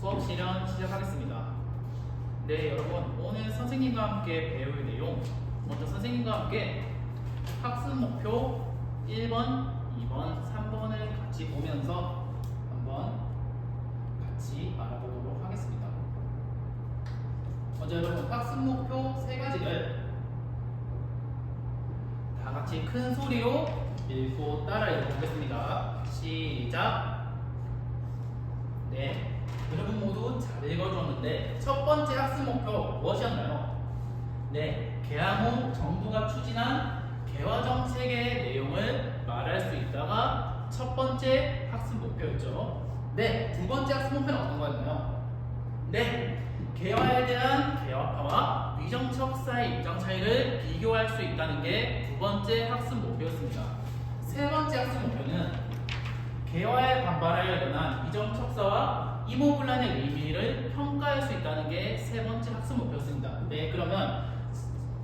수업 실현 시작하겠습니다. 네, 여러분, 오늘 선생님과 함께 배울 내용, 먼저 선생님과 함께 학습 목표 1번, 2번, 3번을 같이 보면서 한번 같이 알아보도록 하겠습니다. 먼저 여러분, 학습 목표 세 가지를 다 같이 큰 소리로 읽고 따라 읽어보겠습니다. 시작! 네, 여러분 모두 잘 읽어줬는데 첫 번째 학습 목표 무엇이었나요? 네, 개항 후 정부가 추진한 개화 정책의 내용을 말할 수 있다가 첫 번째 학습 목표였죠. 네, 두 번째 학습 목표는 어떤 거였나요? 네, 개화에 대한 개화파와 위정척사의 입장 차이를 비교할 수 있다는 게 두 번째 학습 목표였습니다. 세 번째 학습 목표는 개화에 반발하려는 위정척사와 이모군란의 의미를 평가할 수 있다는 게 세 번째 학습 목표였습니다. 네, 그러면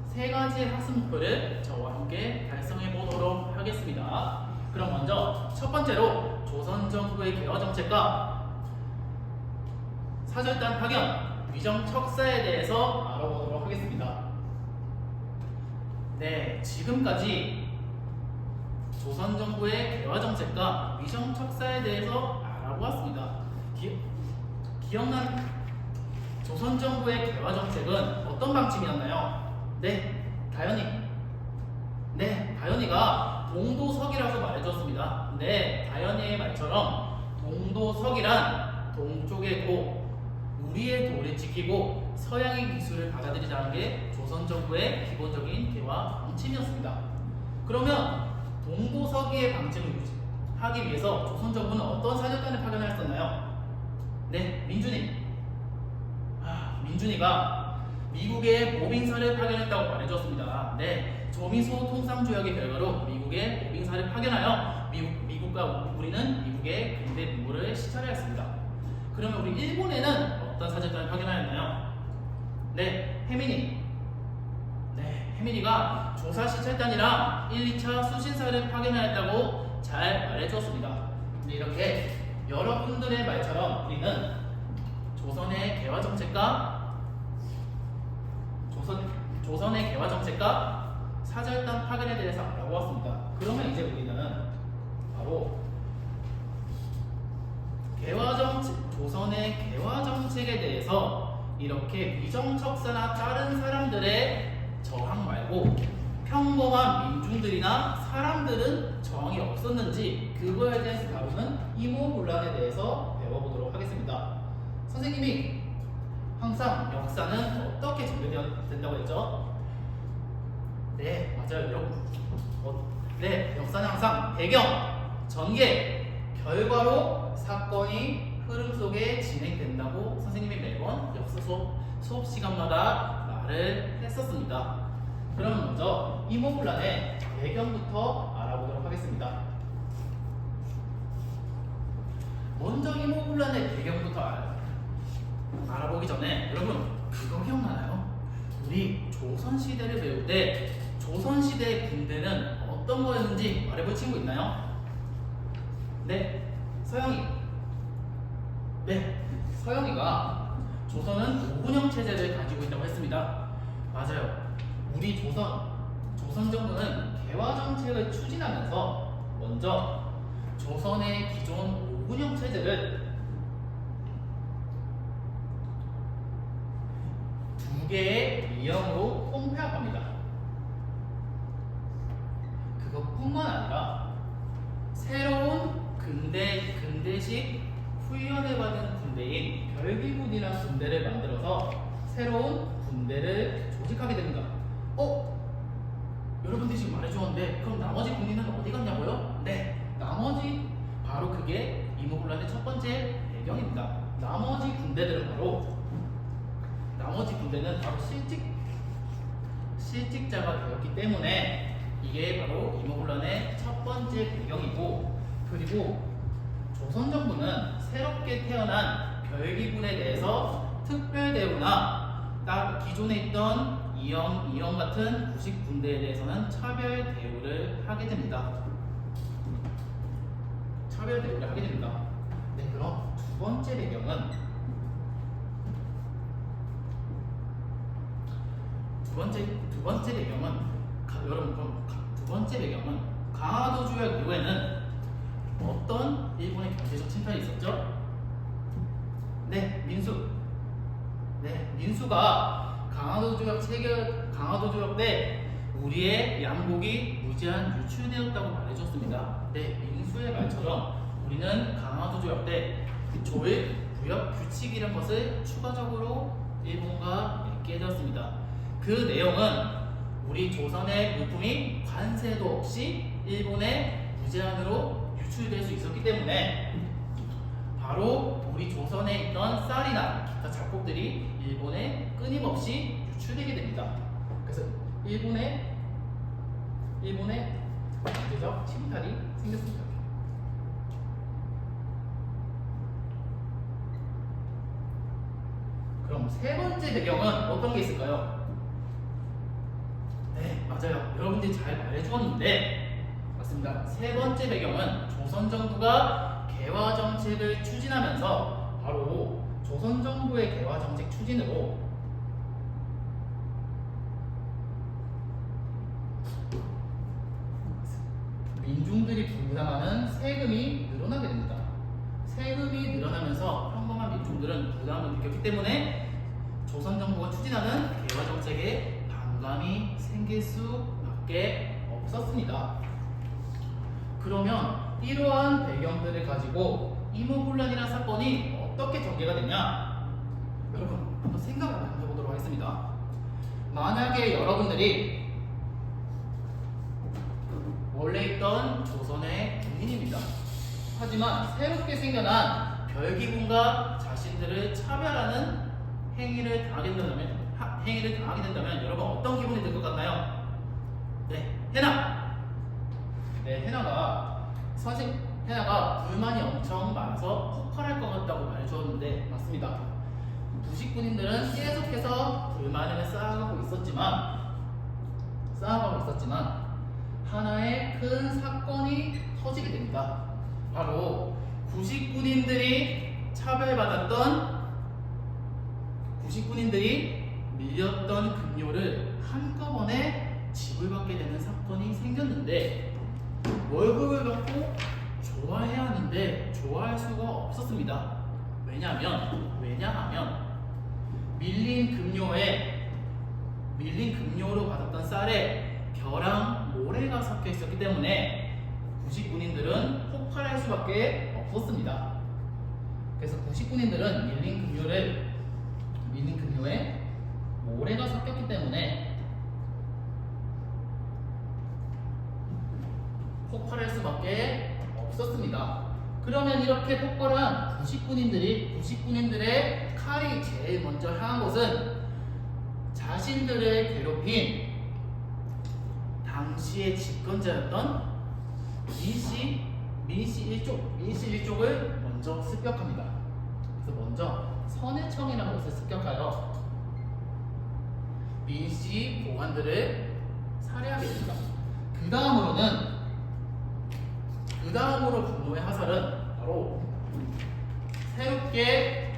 세 가지 학습 목표를 저와 함께 달성해 보도록 하겠습니다. 그럼 먼저 첫 번째로 조선 정부의 개화 정책과 사절단 파견, 위정척사에 대해서 알아보도록 하겠습니다. 네, 지금까지 조선 정부의 개화 정책과 위정척사에 대해서 알아보았습니다. 기억난 조선 정부의 개화 정책은 어떤 방침이었나요? 네, 다현이가 동도서기라고 말해줬습니다. 네, 다현이의 말처럼 동도서기란 동쪽의 도, 우리의 도를 지키고 서양의 기술을 받아들이자는 게 조선 정부의 기본적인 개화 방침이었습니다. 그러면 동도서기의 방침을 하기 위해서 조선 정부는 어떤 사절단을 파견했었나요? 네, 민준이가 미국의 모빙사를 파견했다고 말해줬습니다. 네, 조미소 통상조약의 결과로 미국의 모빙사를 파견하여 미국과 우리는 미국의 근대 문물을 시찰하였습니다. 그러면 우리 일본에는 어떤 사절단을 파견하였나요? 네, 혜민이가 조사 시찰단이랑 1, 2차 수신사를 파견하였다고 잘 말해주었습니다. 네, 이렇게 여러분들의 말처럼 우리는 조선의 개화 정책과 사절단 파견에 대해서 알아보았습니다. 그러면 이제 우리는 바로 조선의 개화 정책에 대해서 이렇게 위정척사나 다른 사람들의 저항 말고 평범한 민중들이나 사람들은 저항이 없었는지 그거에 대해서 다루는 이모군란에 대해서 배워보도록 하겠습니다. 선생님이 항상 역사는 어떻게 전개된다고 했죠? 네, 맞아요, 여러분. 네, 역사는 항상 배경, 전개, 결과로 사건이 흐름 속에 진행된다고 선생님이 매번 역사 수업 시간마다 말을 했었습니다. 그럼 먼저 이모군란의 배경부터 알아보도록 하겠습니다. 먼저 이모군란의 배경부터 알아보기 전에 여러분 그거 기억나나요? 우리 조선시대를 배울 때 조선시대의 군대는 어떤 거였는지 말해볼 친구 있나요? 네, 서영이가 조선은 5군영 체제를 가지고 있다고 했습니다. 맞아요. 우리 조선 정부는 개화 정책을 추진하면서 먼저 조선의 기존 5군영 체제를 2개의 위형으로 통폐합합니다. 그것뿐만 아니라 새로운 근대식 훈련을 받은 군대인 별기군이라는 군대를 만들어서 새로운 군대를 조직하게 됩니다. 여러분들이 지금 말해주었는데 그럼 나머지 군인은 어디 갔냐고요? 네, 바로 그게 이모군란의 첫 번째 배경입니다. 나머지 군대는 바로 실직자가 되었기 때문에 이게 바로 이모군란의 첫 번째 배경이고, 그리고 조선 정부는 새롭게 태어난 별기군에 대해서 특별대우나 기존에 있던 이영 같은 구식 군대에 대해서는 차별 대우를 하게 됩니다. 네, 그럼 두 번째 배경은 두 번째 배경은 여러분 그럼 두 번째 배경은 강화도 조약 이후에는 어떤 일본의 경제적 침탈이 있었죠? 네, 민수. 네, 민수가 강화도 조약 때 우리의 양곡이 무제한 유출되었다고 말해줬습니다. 네, 민수의 말처럼 우리는 강화도 조약 때 조일, 부역, 규칙이란 것을 추가적으로 일본과 맺게 되었습니다. 그 내용은 우리 조선의 물품이 관세도 없이 일본에 무제한으로 유출될 수 있었기 때문에 바로 우리 조선에 있던 쌀이나 기타 잡곡들이 일본에 끊임없이 유출되게 됩니다. 그래서 일본의 경제적 침탈이 생겼습니다. 그럼 세 번째 배경은 어떤 게 있을까요? 네, 맞아요. 여러분들이 잘 말해주었는데 맞습니다. 세 번째 배경은 조선 정부가 개화 정책을 추진하면서 바로 조선 정부의 개화 정책 추진으로 민중들이 부담하는 세금이 늘어나게 됩니다. 세금이 늘어나면서 평범한 민중들은 부담을 느꼈기 때문에 조선 정부가 추진하는 개화 정책에 반감이 생길 수밖에 없었습니다. 그러면 이러한 배경들을 가지고 이모군란이라는 사건이 어떻게 전개가 되냐? 여러분 한번 생각을 한번 해보도록 하겠습니다. 만약에 여러분들이 원래 있던 조선의 국민입니다. 하지만 새롭게 생겨난 별기군과 자신들을 차별하는 행위를 당하게 된다면 여러분 어떤 기분이 들 것 같나요? 네, 해나. 네, 해나가 불만이 엄청 많아서 폭발할 것 같다고 말해주었는데 맞습니다. 부식군인들은 계속해서 불만을 쌓아가고 있었지만 하나의 큰 사건이 터지게 됩니다. 바로 구식군인들이 밀렸던 급료를 한꺼번에 지불받게 되는 사건이 생겼는데 월급을 받고 좋아해야 하는데 좋아할 수가 없었습니다. 왜냐하면 밀린 급료로 받았던 쌀에 벼랑 모래가 섞여 있었기 때문에 구식군인들은 폭발할 수밖에 없었습니다. 그래서 구식군인들은 밀린 급료에 모래가 섞였기 때문에 폭발할 수밖에 없었습니다. 그러면 이렇게 폭발한 구식군인들의 칼이 제일 먼저 향한 곳은 자신들을 괴롭힌 당시의 집권자였던 민씨 일족을 먼저 습격합니다. 그래서 먼저 선해청이라는 곳을 습격하여 민씨 보관들을 살해하게 됩니다. 그 다음으로 분노의 화살은 바로 새롭게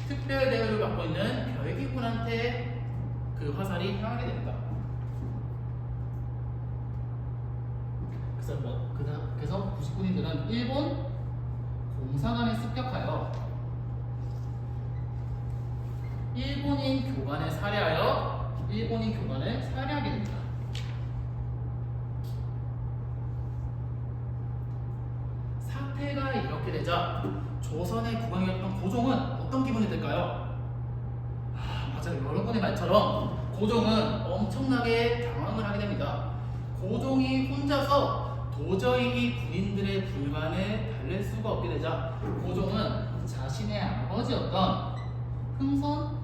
특별 대우를 받고 있는 별기군한테 그 화살이 향하게 됩니다. 그래서 구식군인들은 일본 공사관에 습격하여 일본인 교관을 살해하게 됩니다. 사태가 이렇게 되자 조선의 국왕이었던 고종은 어떤 기분이 들까요? 맞아요. 여러분의 말처럼 고종은 엄청나게 당황을 하게 됩니다. 고종이 혼자서 도저히 이 군인들의 불만을 달랠 수가 없게 되자 고종은 자신의 아버지였던 흥선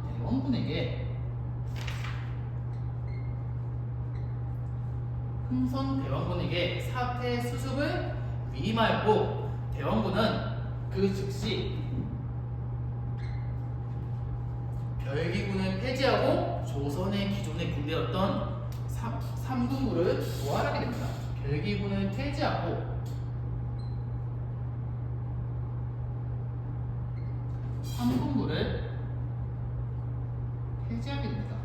대원군에게 사태 수습을 위임하였고 대원군은 그 즉시 별기군을 폐지하고 조선의 기존의 군대였던 삼군부를 부활하게 됩니다. 별기군을 폐지하고 삼군부를 폐지하게 됩니다.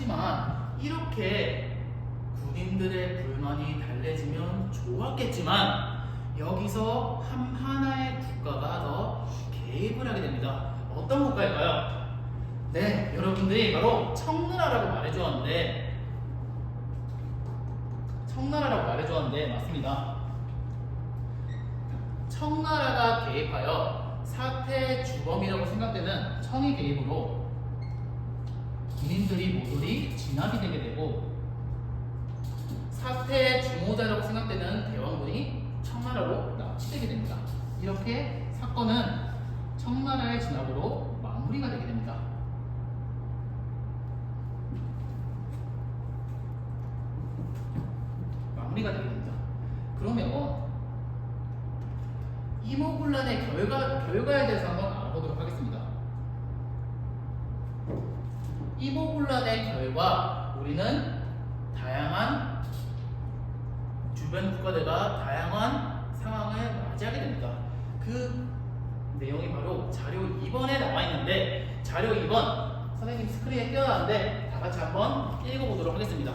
하지만 이렇게 군인들의 불만이 달래지면 좋았겠지만 여기서 하나의 국가가 더 개입을 하게 됩니다. 어떤 국가일까요? 네, 여러분들이 바로 청나라라고 말해주었는데 맞습니다. 청나라가 개입하여 사태의 주범이라고 생각되는 청이 개입으로 군인들이 모조리 진압이 되게 되고 사태의 주모자라고 생각되는 대원군이 청나라로 납치되게 됩니다. 이렇게 사건은 청나라의 진압으로 마무리가 되게 됩니다. 그러면 이모군란의 결과에 대해서 한번 알아보도록 하겠습니다. 이모군란의 결과, 우리는 다양한 주변 국가들과 다양한 상황을 맞이하게 됩니다. 그 내용이 바로 자료 2번에 나와 있는데, 자료 2번 선생님 스크린에 띄워놨는데 다 같이 한번 읽어보도록 하겠습니다.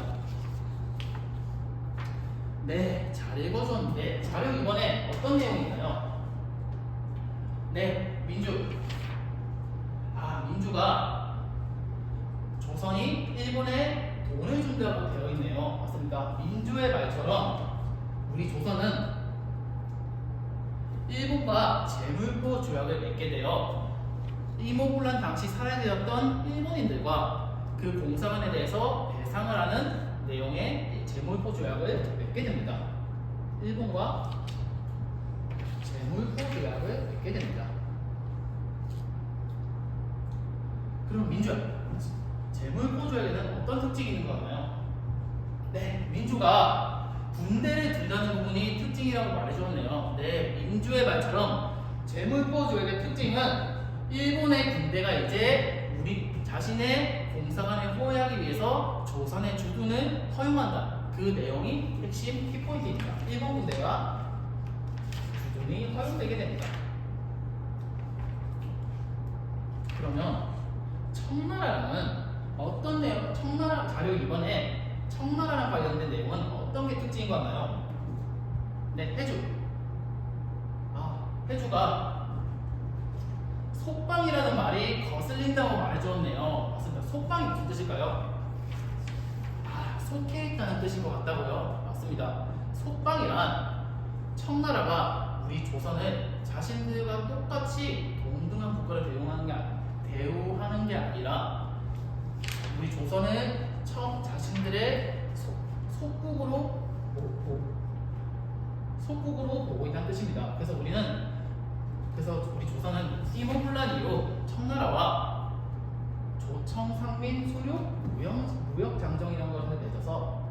네, 잘 읽어줬는데 자료 2번에 어떤 내용이 있나요? 네, 민주가 조선이 일본에 돈을 준다고 되어 있네요. 맞습니다. 민주의 말처럼 우리 조선은 일본과 제물포 조약을 맺게 되어 이모군란 당시 살해되었던 일본인들과 그 공사관에 대해서 배상을 하는 내용의 제물포 조약을 맺게 됩니다. 일본과 제물포 조약을 맺게 됩니다. 그럼 민주야, 제물포 조약에는 어떤 특징이 있는 것 같나요? 네, 민주가 군대를 둔다는 부분이 특징이라고 말해줬네요. 네, 민주의 말처럼 제물포 조약의 특징은 일본의 군대가 이제 우리 자신의 공사관을 호위하기 위해서 조선의 주둔을 허용한다. 그 내용이 핵심 키포인트입니다. 일본 군대가 주둔이 허용되게 됩니다. 그러면 청나라는 어떤 내용, 청나라 자료 2번에 청나라랑 관련된 내용은 어떤 게 특징인 것 같나요? 네, 해주가 속방이라는 말이 거슬린다고 말해줬네요. 맞습니다. 속방이 무슨 뜻일까요? 속해 있다는 뜻인 것 같다고요? 맞습니다. 속방이란 청나라가 우리 조선을 자신들과 똑같이 동등한 국가를 대우하는 게 아니라 우리 조선을 자신들의 속국으로 보고 있다는 뜻입니다. 그래서 우리 조선은 이모군란 이후 청나라와 조청, 상민, 수륙, 무역 장정이라는 것을 맺어서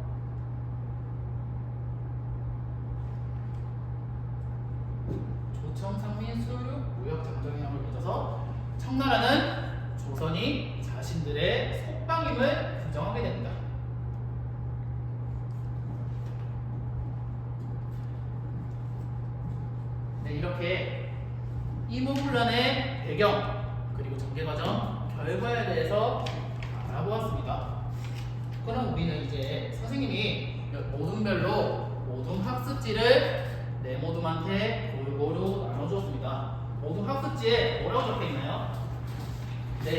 조청, 상민, 수륙, 무역 장정이라는 걸 맺어서 청나라는 조선이 자신들의 속방임을 부정하게 됩니다. 네, 이렇게 이모군란의 배경 그리고 전개과정 결과에 대해서 알아보았습니다. 그럼 우리는 이제 선생님이 모둠 학습지를 네 모둠한테 골고루 나눠주었습니다. 모둠 학습지에 뭐라고 적혀있나요? 네,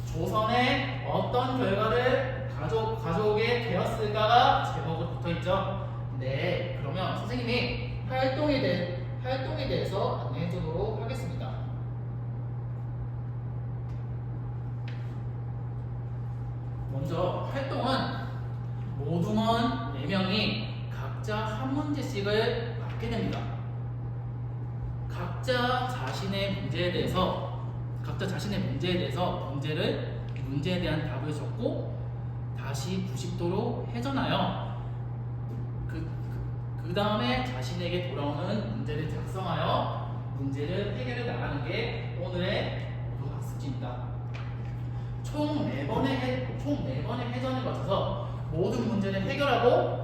조선에 어떤 결과를 가져오게 되었을까가 제목으로 붙어있죠. 네, 그러면 선생님이 활동에 대해서 안내해주도록 하겠습니다. 먼저 활동은 모둠원 4명이 각자 한 문제씩을 받게 됩니다. 각자 자신의 문제에 대해서 문제에 대한 답을 적고 다시 90도로 회전하여 그 다음에 자신에게 돌아오는 문제를 작성하여 문제를 해결해 나가는 게 오늘의 모둠 학습지입니다. 총 4번의 회전을 거쳐서 모든 문제를 해결하고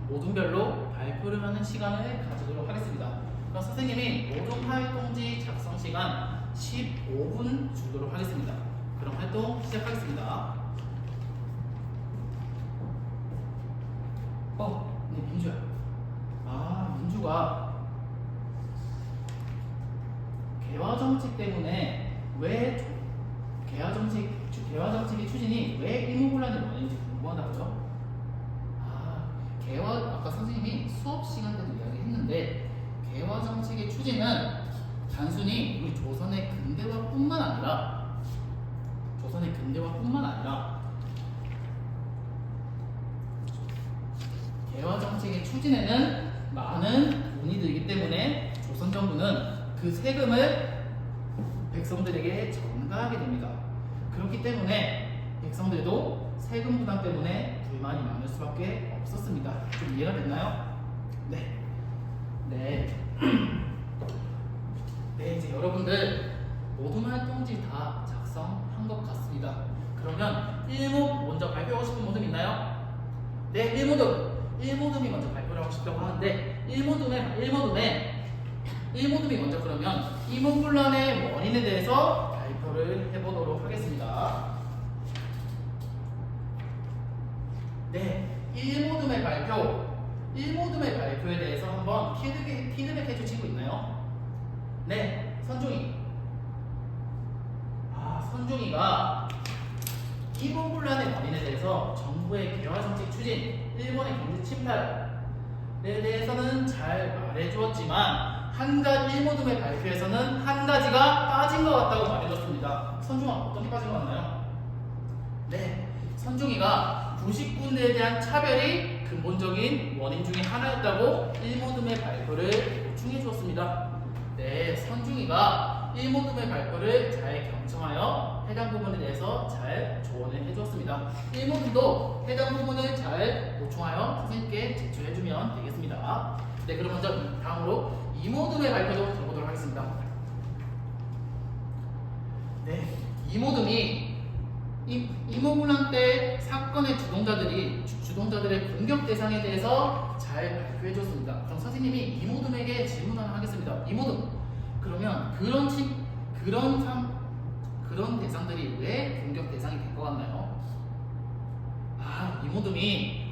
모둠별로 발표를 하는 시간을 가지도록 하겠습니다. 그럼 선생님이 모둠 활동지 작성 시간 15분 주도록 하겠습니다. 그럼 활동 시작하겠습니다. 네, 민주야. 민주가 개화 정책 때문에 왜 개화 정책의 추진이 왜 일목요연이 원인지 궁금하다고요? 아까 선생님이 수업 시간 때도 이야기했는데 개화 정책의 추진은 단순히 우리 조선의 근대화뿐만 아니라 개화 정책의 추진에는 많은 돈이 들기 때문에 조선 정부는 그 세금을 백성들에게 전가하게 됩니다. 그렇기 때문에 백성들도 세금 부담 때문에 불만이 많을 수밖에 없었습니다. 좀 이해가 됐나요? 네. 네, 이제 여러분들 모든 활동지 다 작성한 것 같습니다. 그러면 1목 먼저 발표하고 싶은 모둠 있나요? 네, 1모둠이 먼저 발표를 하고 싶다고 하는데 1모둠이 먼저 그러면 이목불란의 원인에 대해서 발표를 해보도록 하겠습니다. 네, 1모둠의 발표에 대해서 한번 피드백 해줄 친구 있나요? 네, 선중이. 선중이가 이목불란의 원인에 대해서 정부의 개화 정책 추진, 일본의 경제 침탈에 대해서는 잘 말해주었지만 일모둠의 발표에서는 한 가지가 빠진 것 같다고 말해줬습니다. 선중아, 어떤 게 빠진 것 같나요? 네, 선중이가 부식군에 대한 차별이 근본적인 원인 중에 하나였다고 일모둠의 발표를 보충해 주었습니다. 네, 선중이가 일모둠의 발표를 잘 경청하여 해당 부분에 대해서 잘 조언을 해주었습니다. 일모둠도 해당 부분을 잘 보충하여 선생님께 제출해주면 되겠습니다. 네, 그럼 먼저 다음으로 이모둠의 발표도 들어보도록 하겠습니다. 네, 이모둠이 이모군란 때 사건의 주동자들의 공격 대상에 대해서 잘 발표해줬습니다. 그럼 선생님이 이모둠에게 질문 하나 하겠습니다. 이모둠, 그러면 그런 대상들이 왜 공격 대상이 된 것 같나요? 이모둠이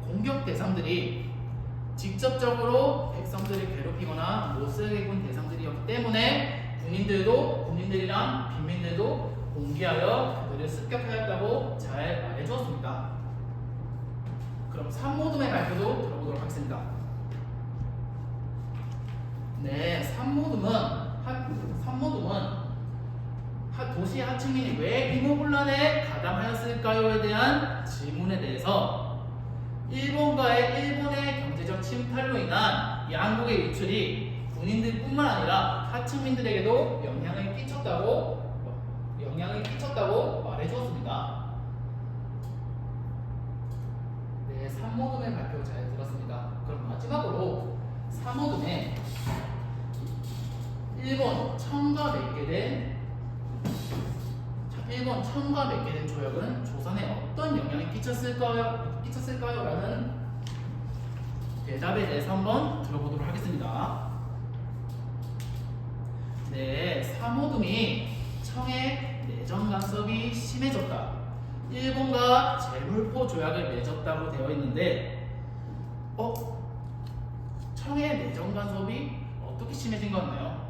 공격 대상들이 직접적으로 백성들을 괴롭히거나 못살게 군 대상들이었기 때문에 군인들이랑 빈민들도 공개하여 그들을 습격하였다고 잘 말해주었습니다. 그럼 산모둠의 발표도 들어보도록 하겠습니다. 네, 산모둠은 도시 하층민이 왜 이모군란에 가담하였을까요에 대한 질문에 대해서 일본의 경제적 침탈로 인한 양국의 유출이 군인들뿐만 아니라 하층민들에게도 영향을 끼쳤다고 말해주었습니다. 네, 산모둠의 발표 잘 들었습니다. 그럼 마지막으로 산모둠에 일본 청과 맺게 된 조약은 조선에 어떤 영향을 끼쳤을까요? 라는 대답에 대해서 한번 들어보도록 하겠습니다. 네, 사모둠이 청의 내정 간섭이 심해졌다. 일본과 제물포 조약을 맺었다고 되어 있는데, 청의 내정 간섭이 어떻게 심해진 것 같나요?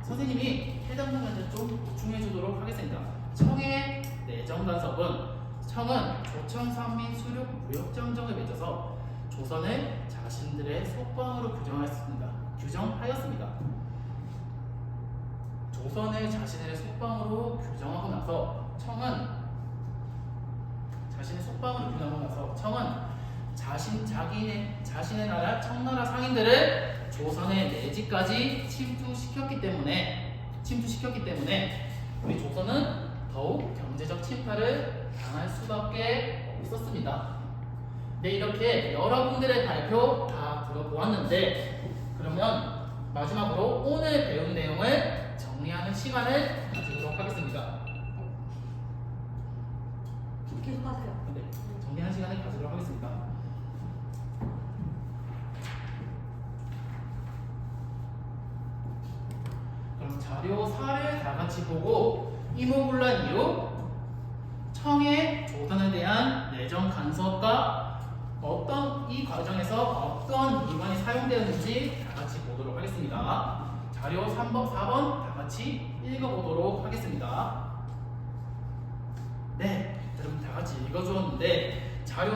선생님이 해당 부분을 좀 보충해 주도록 하겠습니다. 청의 내정 간섭은 청은 조청산민 수륙 무역정정을 맺어서 조선을 자신들의 속방으로 규정하였습니다. 조선을 자신의 속방으로 규정하고 나서 청은 자신의 나라 청나라 상인들을 조선의 내지까지 침투시켰기 때문에 우리 조선은 더욱 경제적 침탈을 당할 수밖에 없었습니다. 네, 이렇게 여러분들의 발표 다 들어보았는데, 그러면 마지막으로 오늘 배운 내용을 정리하는 시간을 가지도록 하겠습니다. 계속 하세요. 네, 정리하는 시간을 가지도록 하겠습니다. 자료 4를 다 같이 보고 이모군란 이후 청의 조선에 대한 내정 간섭과 이 과정에서 어떤 기관이 사용되었는지 다 같이 보도록 하겠습니다. 자료 3번, 4번 다 같이 읽어보도록 하겠습니다. 네, 여러분 다 같이 읽어주었는데 자료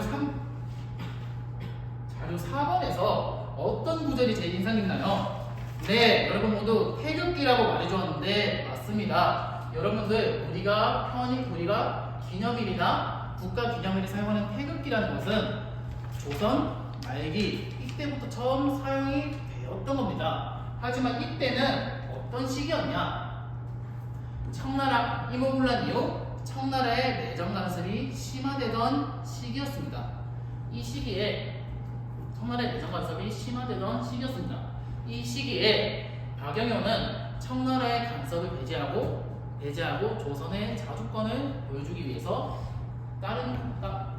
4번에서 어떤 구절이 제일 인상 깊나요? 네, 여러분 모두 태극기라고 말해주었는데 맞습니다. 여러분들 우리가 기념일이나 국가기념일에 사용하는 태극기라는 것은 조선 말기 이때부터 처음 사용이 되었던 겁니다. 하지만 이때는 어떤 시기였냐? 청나라 이모군란 이후 청나라의 내정 간섭이 심화되던 시기였습니다. 이 시기에 청나라의 내정 간섭이 심화되던 시기였습니다. 이 시기에 박영효는 청나라의 간섭을 배제하고 조선의 자주권을 보여주기 위해서 다른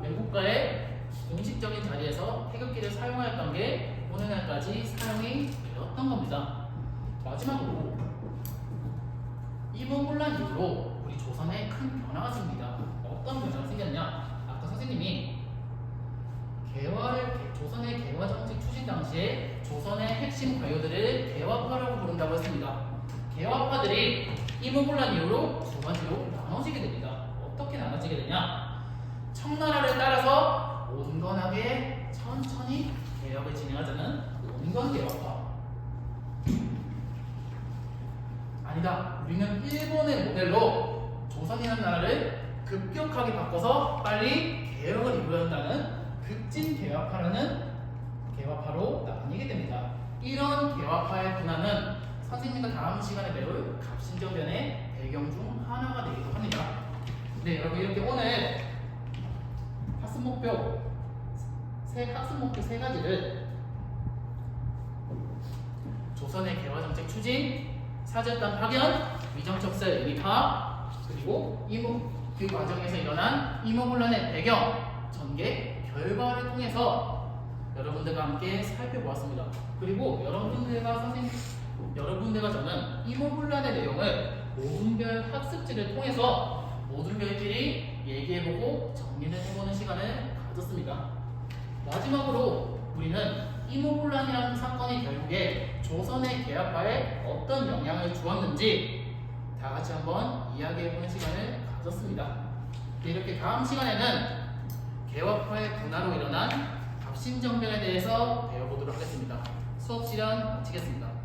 외국가의 공식적인 자리에서 태극기를 사용하였던 게 오늘날까지 사용이 되었던 겁니다. 마지막으로 이모군란 이후로 우리 조선에 큰 변화가 생깁니다. 어떤 변화가 생겼냐? 아까 선생님이 조선의 개화 정책 추진 당시에 조선의 핵심 관료들을 개화파라고 부른다고 했습니다. 개화파들이 이모군란 이후로 두 가지로 나눠지게 됩니다. 어떻게 나눠지게 되냐? 청나라를 따라서 온건하게 천천히 개혁을 진행하자는 온건 개혁파. 아니다. 우리는 일본의 모델로 조선이라는 나라를 급격하게 바꿔서 빨리 개혁을 이루어야 한다는 급진 개화파로 나뉘게 됩니다. 이런 개화파의 분화는 선생님과 다음 시간에 배울 갑신정변의 배경 중 하나가 되기도 합니다. 네, 여러분 이렇게 오늘 학습 목표 세 가지를 조선의 개화 정책 추진, 사절단 파견, 위정척설 의미 파악, 그리고 그 과정에서 일어난 이모군란의 배경, 전개, 결과를 통해서 여러분들과 함께 살펴보았습니다. 그리고 여러분들과 저는 이모군란의 내용을 모든별 학습지를 통해서 모든별끼리 얘기해보고 정리를 해보는 시간을 가졌습니다. 마지막으로 우리는 이모군란이라는 사건이 결국에 조선의 개화파에 어떤 영향을 주었는지 다 같이 한번 이야기해보는 시간을 가졌습니다. 이렇게 다음 시간에는 개화파의 분화로 일어난 갑신정변에 대해서 배워보도록 하겠습니다. 수업 시간 마치겠습니다.